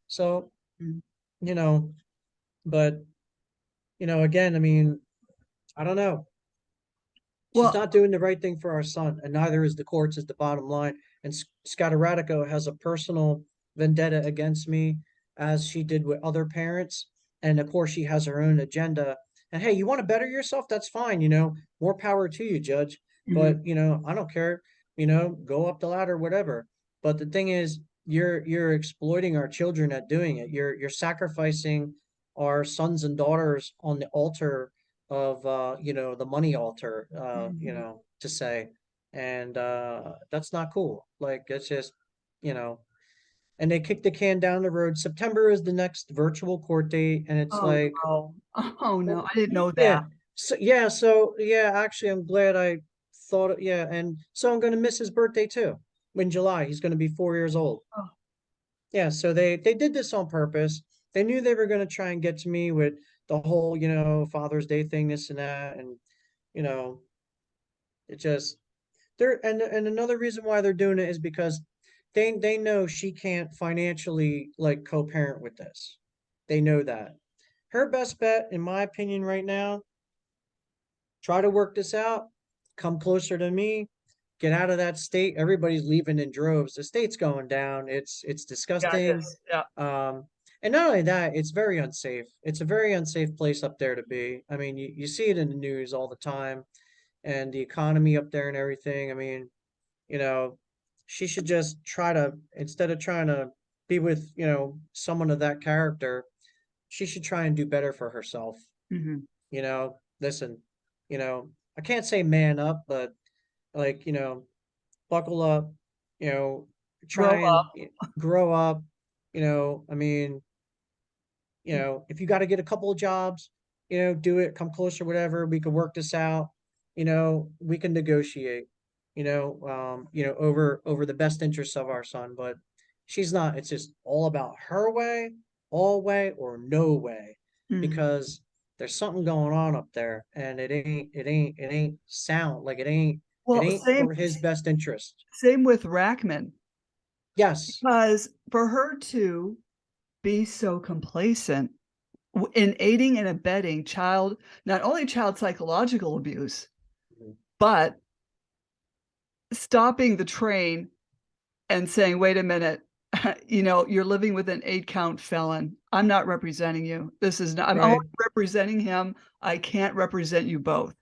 So, Mhm. you know, but again, I mean, I don't know. She's Well, not doing the right thing for our son, and neither is the courts, is the bottom line. And Scattaratico has a personal vendetta against me, as she did with other parents. And of course, she has her own agenda. And hey, you want to better yourself? That's fine. More power to you, Judge. mhm, But I don't care. Go up the ladder, whatever. But the thing is, you're exploiting our children at doing it. You're sacrificing our sons and daughters on the altar of the money altar, mhm. to say. And that's not cool. Like, it's just, you know and they kicked the can down the road. September is the next virtual court date, and it's Oh like, no. Oh no. well, I didn't know yeah. that. So yeah, actually, I'm glad I thought. Yeah, and so I'm going to miss his birthday too, in July. He's going to be 4 years old. Oh. Yeah, so they did this on purpose. They knew they were going to try and get to me with the whole, Father's Day thing, this and that, and you know, it just they're and another reason why they're doing it is because they know she can't financially like co-parent with this. They know that. Her best bet, in my opinion, right now, try to work this out, come closer to me, get out of that state. Everybody's leaving in droves. The state's going down. It's Yeah, it disgusting. is. Yeah. Um, and not only that, it's very unsafe. It's a very unsafe place up there to be. I mean, you see it in the news all the time, and the economy up there and everything. I mean, you know, she should just try to, instead of trying to be with, someone of that character, she should try and do better for herself. Hmm. Listen, I can't say man up, but like, buckle up, you know, Grow try and up. grow up. I mean, if you got to get a couple of jobs, do it, come closer, whatever. We can work this out. We can negotiate, over the best interests of our son. But she's not. It's just all about her way, all way or no way, Mhm. because there's something going on up there, and it ain't sound like it Well, ain't for his best interest. same with Rackman, Yes. because for her to be so complacent in aiding and abetting not only child psychological abuse, but stopping the train and saying, "Wait a minute, you're living with an 8-count felon. I'm not representing you. This is not I'm only Right. representing him. I can't represent you both."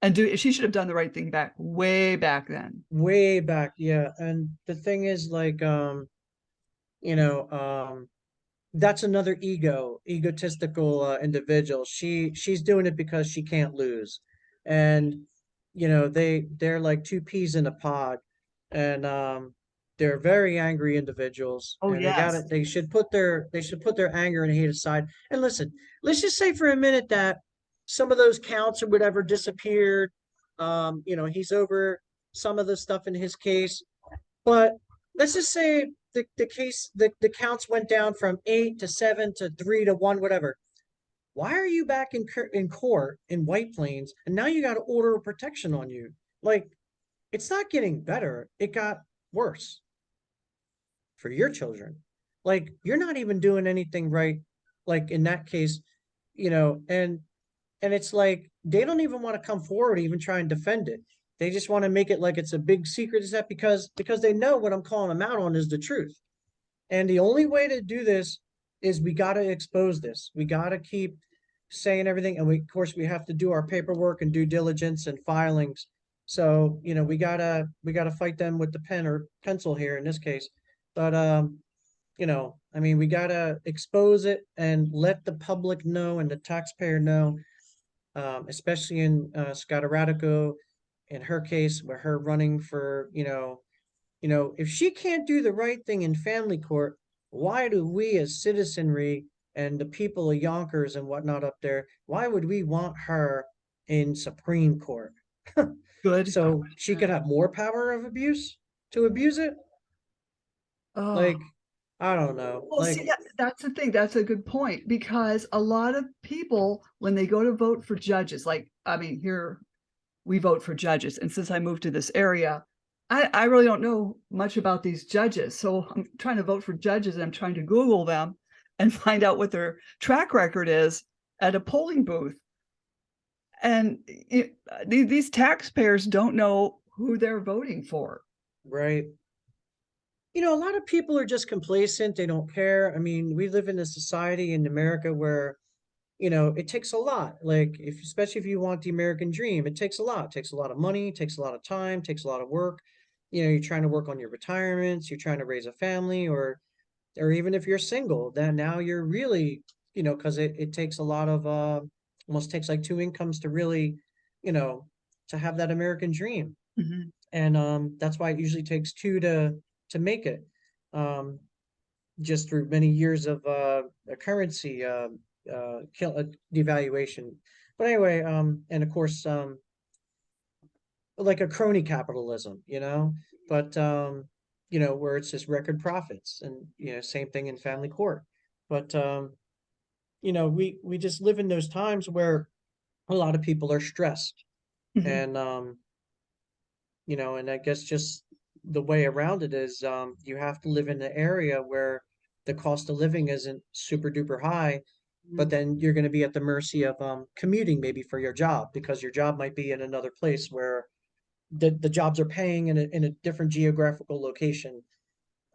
And she should have done the right thing way back then. Way back, yeah. And the thing is, like, you know, that's another egotistical individual. She's doing it because she can't lose, and they're like two peas in a pod, and they're very angry individuals, Oh, and they got yes. it. They should put their anger and hate aside. And listen, let's just say for a minute that some of those counts or whatever disappeared. He's over some of the stuff in his case, but let's just say the counts went down from 8 to 7 to 3 to 1, whatever. Why are you back in court in White Plains and now you got an order of protection on you? Like, it's not getting better. It got worse for your children. Like, you're not even doing anything right. Like in that case, and it's like they don't even want to come forward, even try and defend it. They just want to make it like it's a big secret. Is that because they know what I'm calling them out on is the truth. And the only way to do this is we got to expose this. We got to keep saying everything, and of course we have to do our paperwork and due diligence and filings. So we gotta fight them with the pen or pencil here in this case. But I mean, we gotta expose it and let the public know and the taxpayer know, especially in Scattaratico, in her case, where her running for, if she can't do the right thing in family court, why do we as citizenry and the people of Yonkers and whatnot up there, why would we want her in Supreme Court? Good So she could question. have more power of abuse to abuse it? Oh. Like, I don't know. Well, Like, see, that's the thing. That's a good point because a lot of people, when they go to vote for judges, like, I mean, here we vote for judges. And since I moved to this area, I really don't know much about these judges. So I'm trying to vote for judges and I'm trying to Google them and find out what their track record is at a polling booth. And these taxpayers don't know who they're voting for. right. A lot of people are just complacent. They don't care. I mean, we live in a society in America where it takes a lot. Like, especially if you want the American dream, it takes a lot. It takes a lot of money, it takes a lot of time, it takes a lot of work. You're trying to work on your retirements, you're trying to raise a family, or even if you're single, then now you're really, because it takes a lot of almost takes like two incomes to really, you know, to have that American dream. Mhm. And that's why it usually takes two to make it. Um, just through many years of a currency devaluation. But anyway, and of course, like a crony capitalism. But where it's just record profits, and same thing in family court. But we just live in those times where a lot of people are stressed, Mhm. and and I guess just the way around it is, you have to live in an area where the cost of living isn't super duper high, but then you're going to be at the mercy of commuting maybe for your job, because your job might be in another place where the jobs are paying in a different geographical location,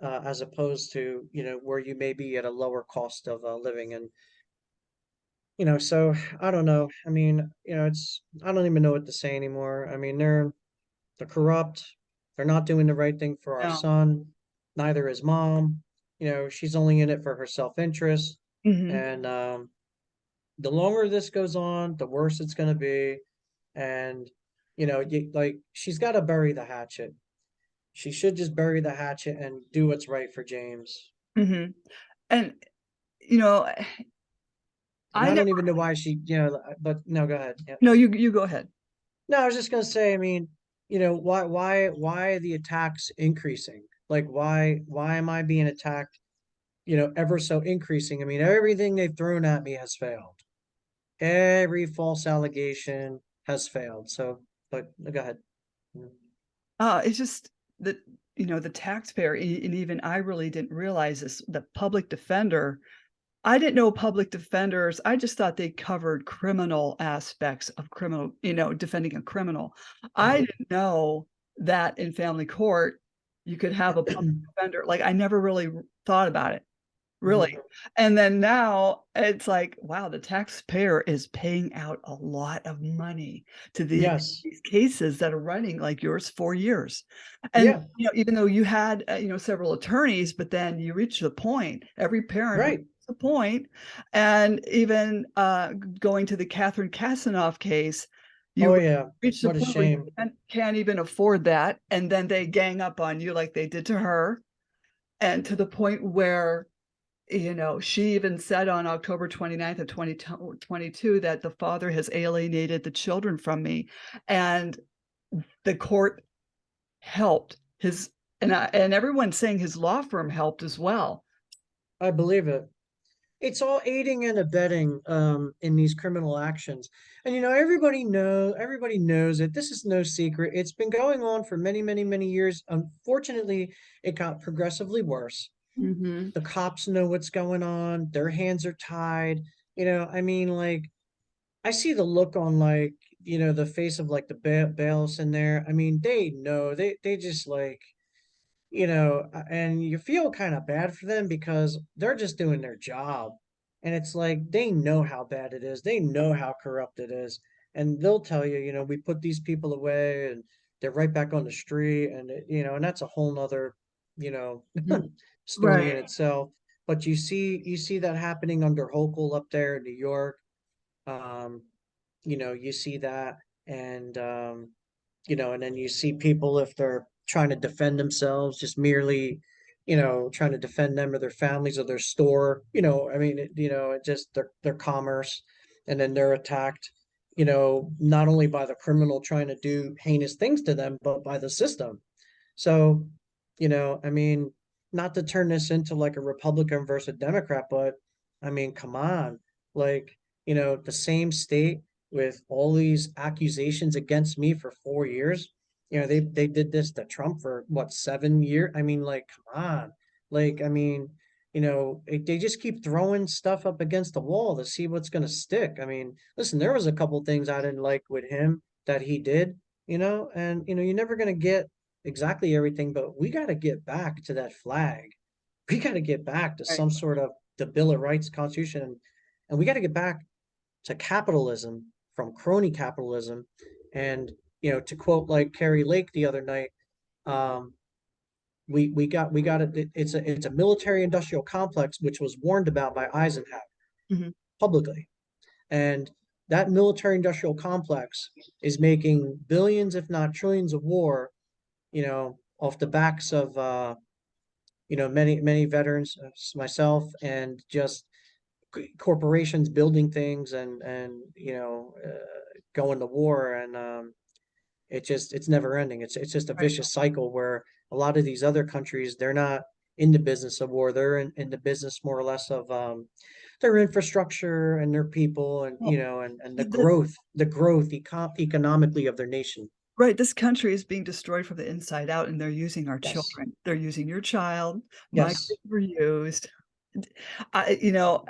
as opposed to where you may be at a lower cost of living. And so I don't know. I mean, I don't even know what to say anymore. I mean, they're corrupt. They're not doing the right thing for our No. son. Neither is mom. She's only in it for her self-interest. Mhm. And the longer this goes on, the worse it's going to be. And she's got to bury the hatchet. She should just bury the hatchet and do what's right for James. Mhm. And, you know, And I I never don't even know why but no, go ahead. Yeah. no, you go ahead. No, I was just gonna say, I mean, why are the attacks increasing? Like, why am I being attacked, ever so increasing? I mean, everything they've thrown at me has failed. Every false allegation has failed. So, but go ahead. It's just that, the taxpayer, and even I really didn't realize this, the public defender. I didn't know public defenders. I just thought they covered criminal aspects of criminal, defending a criminal. I Mhm. didn't know that in family court, you could have a public defender. Like, I never really thought about it. Really. Mhm. And then now it's like, wow, the taxpayer is paying out a lot of money to Yes. these cases that are running like yours 4 years. And, Yeah. even though you had, several attorneys, but then you reach the point, every parent reaches Right. the point, and even, going to the Catherine Kasanoff case, Oh you yeah. reach the What a point where you shame. can't even afford that, and then they gang up on you like they did to her, and to the point where she even said on October 29th of 2022 that the father has alienated the children from me, and the court helped his and everyone's saying his law firm helped as well. I believe it. It's all aiding and abetting in these criminal actions. And everybody knows it. This is no secret. It's been going on for many, many, many years. Unfortunately, it got progressively worse. Mhm. The cops know what's going on. Their hands are tied. I mean, like, I see the look on, like, the face of, like, the bailiffs in there. I mean, they know. They just, like, and you feel kind of bad for them because they're just doing their job. And it's like they know how bad it is, they know how corrupt it is. And they'll tell you, we put these people away and they're right back on the street. And, and that's a whole nother, you know, Mhm. story Right. in itself. But you see that happening under Hochul up there in New York. Um, you see that. And, and then you see people, if they're trying to defend themselves, just merely, trying to defend them or their families or their store, I mean, it just their commerce, and then they're attacked, not only by the criminal trying to do heinous things to them, but by the system. So, I mean, not to turn this into like a Republican versus a Democrat, but I mean, come on. Like, the same state with all these accusations against me for 4 years. They did this to Trump for what, 7 years? I mean, like, come on. Like, I mean, they just keep throwing stuff up against the wall to see what's going to stick. I mean, listen, there was a couple things I didn't like with him that he did, and you're never going to get exactly everything, but we got to get back to that flag. We got to get back to Right. some sort of the Bill of Rights, Constitution, and we got to get back to capitalism from crony capitalism. And to quote like Carrie Lake the other night, um, we got it. It's a military industrial complex which was warned about by Eisenhower Mhm. publicly, and that military industrial complex is making billions, if not trillions, of war, off the backs of many many veterans, myself, and just corporations building things, and going to war. And it's never ending. It's just a Right. vicious cycle where a lot of these other countries, they're not in the business of war. They're in the business more or less of their infrastructure and their people, and Well, and the the growth economically of their nation. right, this country is being destroyed from the inside out, and they're using our Yes. children. They're using your child. My Yes. kids were used. I you know,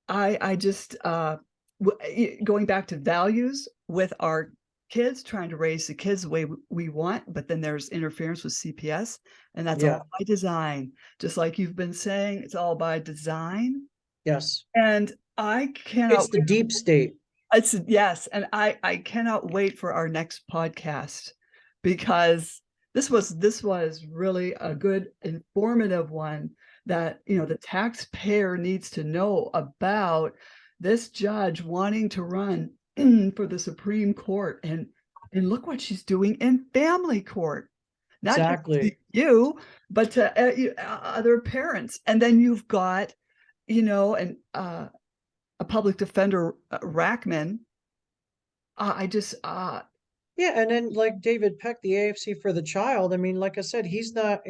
I just, going back to values with our kids, trying to raise the kids the way we want, but then there's interference with CPS, and that's Yeah. all by design. Just like you've been saying, it's all by design, Yes. and I It's cannot the deep state. it's yes, and I cannot wait for our next podcast because this was really a good informative one that, the taxpayer needs to know about this judge wanting to run for the Supreme Court, and look what she's doing in family court. Not just to Exactly. you, but to, other parents, and then you've got, and, a public defender, Rackman. I just, Yeah, and then like David Peck, the AFC for the child. I mean, like I said, he's not,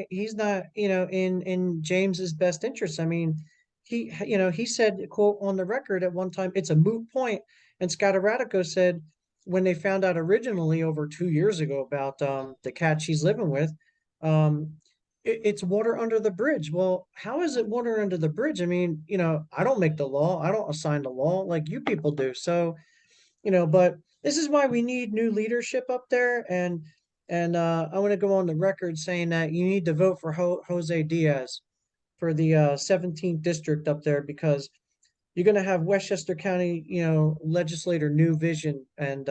in James's best interest. I mean, he said, quote, on the record at one time, it's a moot point. And Scattaretico said when they found out originally over 2 years ago about the cat she's living with, um, it's water under the bridge. Well, how is it water under the bridge? I mean, I don't make the law. I don't assign the law like you people do. So, but this is why we need new leadership up there. And I want to go on the record saying that you need to vote for Jose Diaz for the 17th district up there, because you're going to have Westchester County, legislator new vision. And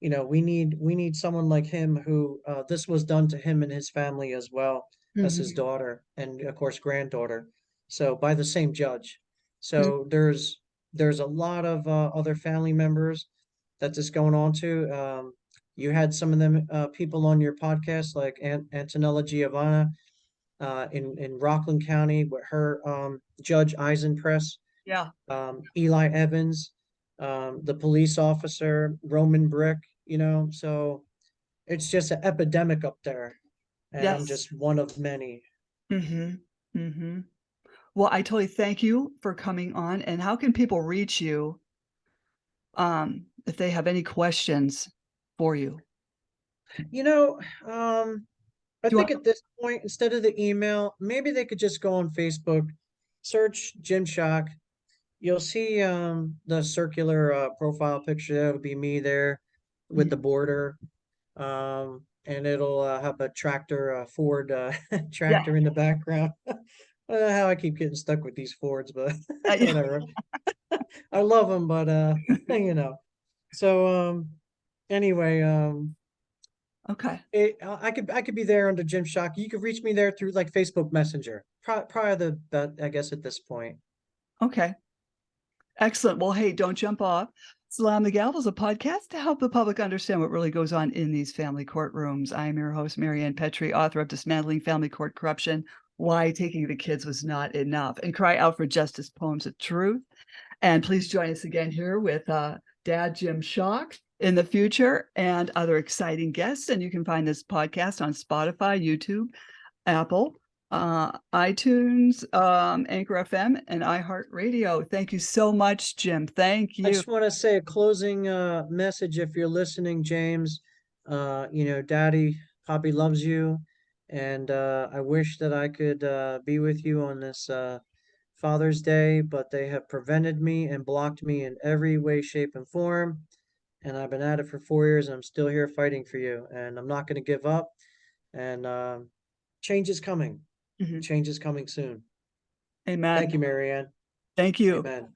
we need someone like him who this was done to him and his family as well as his mhm, daughter and of course granddaughter. So by the same judge. mm, So there's a lot of other family members that this going on to. You had some of them people on your podcast like Antonella Giovanna in Rockland County with her Judge Eisenpress, yeah, Eli Evans, the police officer, Roman Brick, so it's just an epidemic up there. And I'm yes, just one of many. mhm, mhm. Well, I totally thank you for coming on, and how can people reach you, if they have any questions for you? You know, um, I Do you think want at this point, instead of the email, maybe they could just go on Facebook, search Jim Schoch. You'll see the circular profile picture. That'll be me there with the mhm, border. And it'll have a tractor, Ford yeah, tractor in the background. I don't know how I keep getting stuck with these Fords, but yeah, whatever. I love them, but you know. So anyway, okay, I could be there under Jim Shock. You could reach me there through like Facebook Messenger. Prior to that, I guess at this point. okay. Excellent. Well, hey, don't jump off. Salam the Gavel is a podcast to help the public understand what really goes on in these family courtrooms. I am your host, Mary Anne Petrie, author of Dismantling Family Court Corruption, Why Taking the Kids Was Not Enough, and Cry Out for Justice, Poems of Truth. And please join us again here with Dad Jim Schoch in the future and other exciting guests. And you can find this podcast on Spotify, YouTube, Apple, iTunes, Anchor FM, and iHeartRadio. Thank you so much, Jim. Thank I you. just want to say a closing message if you're listening, James. Daddy, Poppy loves you, and I wish that I could be with you on this Father's Day, but they have prevented me and blocked me in every way, shape, and form. And I've been at it for 4 years, and I'm still here fighting for you, and I'm not going to give up. And change is coming. Mhm. Change is coming soon. Thank Amen. you, Marianne. Thank you. Amen.